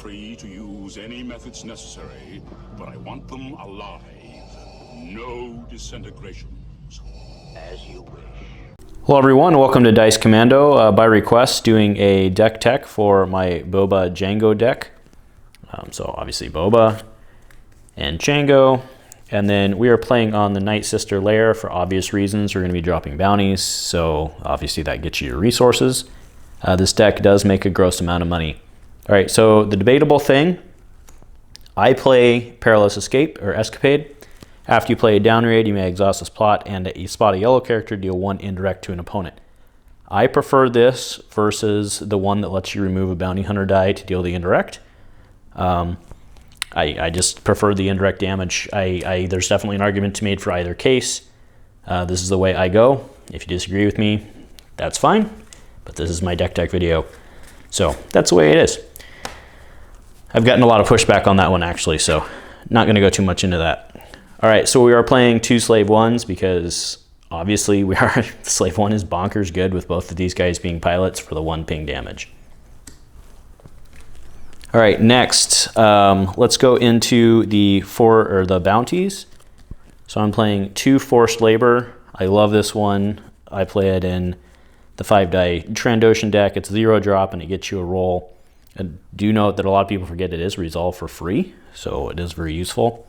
free to use any methods necessary, but I want them alive. No disintegrations. As you wish. Hello everyone, welcome to Dice Commando. By request, doing a deck tech for my Boba Jango deck. So obviously Boba and Jango. And then we are playing on the Night Sister layer for obvious reasons. We're going to be dropping bounties, so obviously that gets you your resources. This deck does make a gross amount of money. All right, so the debatable thing, I play Perilous Escape or Escapade. After you play a down raid, you may exhaust this plot and you spot a yellow character, deal 1 indirect to an opponent. I prefer this versus the one that lets you remove a bounty hunter die to deal the indirect. I just prefer the indirect damage. There's definitely an argument to be made for either case. This is the way I go. If you disagree with me, that's fine. But this is my deck tech video. So that's the way it is. I've gotten a lot of pushback on that one actually, so not going to go too much into that. All right, so we are playing 2 Slave 1s because obviously Slave 1 is bonkers good with both of these guys being pilots for the 1 ping damage. All right, next, let's go into the bounties. So I'm playing 2 Forced Labor. I love this one. I play it in the 5-die Trandoshan deck. It's 0 drop and it gets you a roll. And do note that a lot of people forget it is resolved for free, so it is very useful.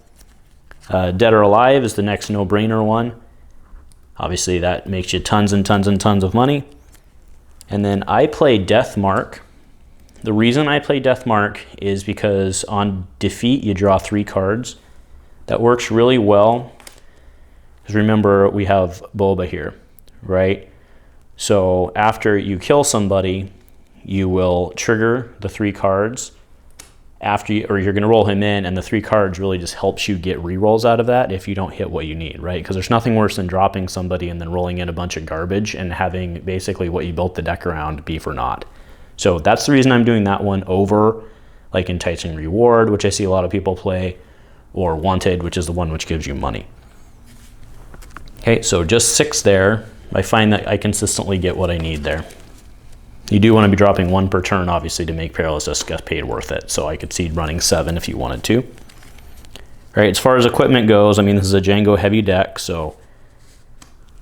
Dead or Alive is the next no-brainer one. Obviously that makes you tons and tons and tons of money. And then I play Death Mark. The reason I play Death Mark is because on defeat you draw 3 cards. That works really well. Because remember we have Boba here, right? So after you kill somebody, you will trigger the 3 cards. You're going to roll him in, and the 3 cards really just helps you get rerolls out of that if you don't hit what you need, right? Because there's nothing worse than dropping somebody and then rolling in a bunch of garbage and having basically what you built the deck around be for naught. So that's the reason I'm doing that one over like Enticing Reward, which I see a lot of people play, or Wanted, which is the one which gives you money. Okay, so just 6 there. I find that I consistently get what I need there. You do want to be dropping 1 per turn, obviously, to make Perilous Escapade worth it. So I could see running 7 if you wanted to. All right, as far as equipment goes, I mean, this is a Jango heavy deck, so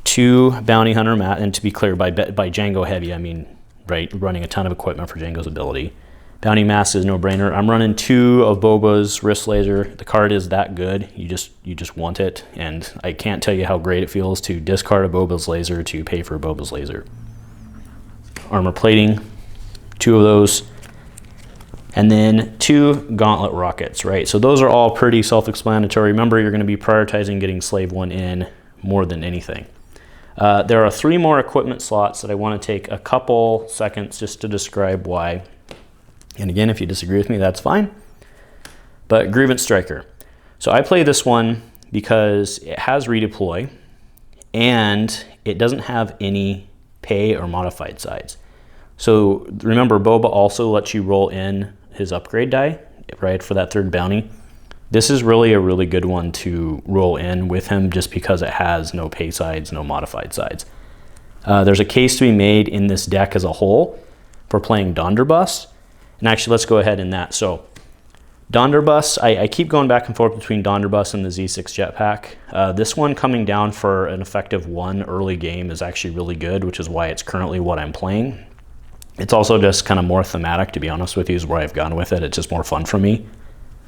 2 Bounty Hunter mat, and to be clear, by Jango heavy, I mean, right, running a ton of equipment for Jango's ability. Bounty Mask is no-brainer. I'm running 2 of Boba's Wrist Laser. The card is that good. You just want it, and I can't tell you how great it feels to discard a Boba's Laser to pay for Boba's Laser. Armor plating, 2 of those, and then 2 Gauntlet rockets, right? So those are all pretty self-explanatory. Remember, you're going to be prioritizing getting Slave 1 in more than anything. There are 3 more equipment slots that I want to take a couple seconds just to describe why. And again, if you disagree with me, that's fine. But Grievance Striker. So I play this one because it has redeploy, and it doesn't have any pay or modified sides. So remember, Boba also lets you roll in his upgrade die, right, for that 3rd bounty. This is really a really good one to roll in with him just because it has no pay sides, no modified sides. There's a case to be made in this deck as a whole for playing Donderbus. And actually, let's go ahead in that. So Donderbus, I keep going back and forth between Donderbus and the Z6 Jetpack. This one coming down for an effective 1 early game is actually really good, which is why it's currently what I'm playing. It's also just kind of more thematic, to be honest with you, is where I've gone with it. It's just more fun for me.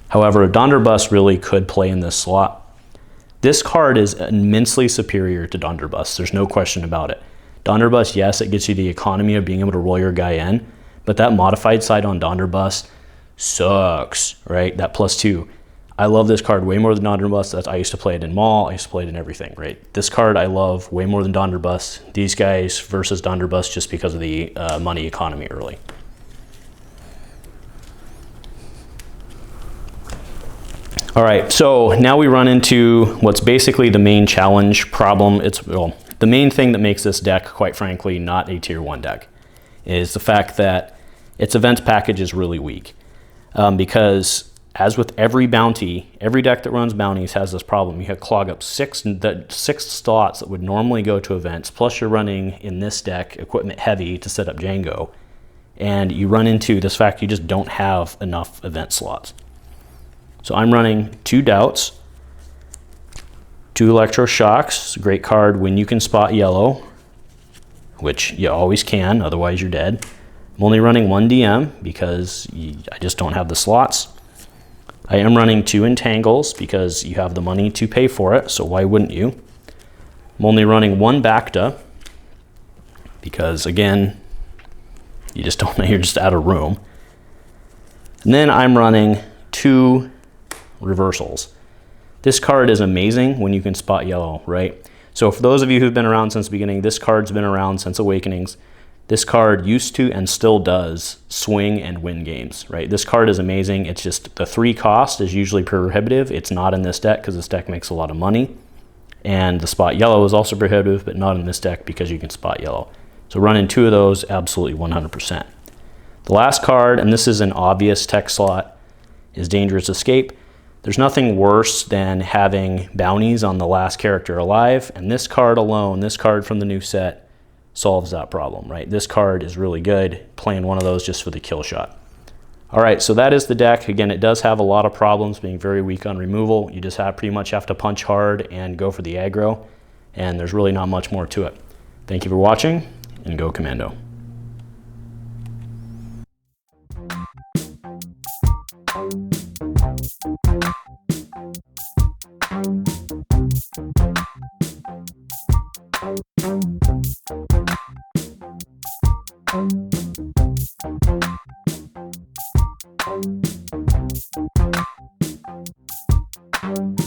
However, Donderbus really could play in this slot. This card is immensely superior to Donderbus. There's no question about it. Donderbus, yes, it gets you the economy of being able to roll your guy in, but that modified side on Donderbus sucks, right? That +2. I love this card way more than Donderbus. I used to play it in Maul. I used to play it in everything, right? This card I love way more than Donderbus. These guys versus Donderbus just because of the money economy early. All right, so now we run into what's basically the main challenge problem. The main thing that makes this deck, quite frankly, not a tier 1 deck, is the fact that its events package is really weak. Because as with every bounty, every deck that runs bounties has this problem. You have clog up 6 slots that would normally go to events, plus you're running, in this deck, equipment heavy to set up Jango. and you run into this fact you just don't have enough event slots. So I'm running 2 doubts, 2 electroshocks, great card when you can spot yellow, which you always can, otherwise you're dead. I'm only running 1 DM because I just don't have the slots. I am running 2 entangles because you have the money to pay for it, so why wouldn't you? I'm only running 1 Bacta because, again, you just don't know, you're just out of room. And then I'm running 2 reversals. This card is amazing when you can spot yellow, right? So for those of you who've been around since the beginning, this card's been around since Awakenings. This card used to and still does swing and win games, right? This card is amazing. It's just the 3 cost is usually prohibitive. It's not in this deck because this deck makes a lot of money. And the spot yellow is also prohibitive, but not in this deck because you can spot yellow. So running 2 of those, absolutely 100%. The last card, and this is an obvious tech slot, is Dangerous Escape. There's nothing worse than having bounties on the last character alive, and this card alone, this card from the new set, solves that problem, right? This card is really good, playing one of those just for the kill shot. All right, so that is the deck. Again, it does have a lot of problems, being very weak on removal. You just pretty much have to punch hard and go for the aggro, and there's really not much more to it. Thank you for watching, and go Commando. Thank you.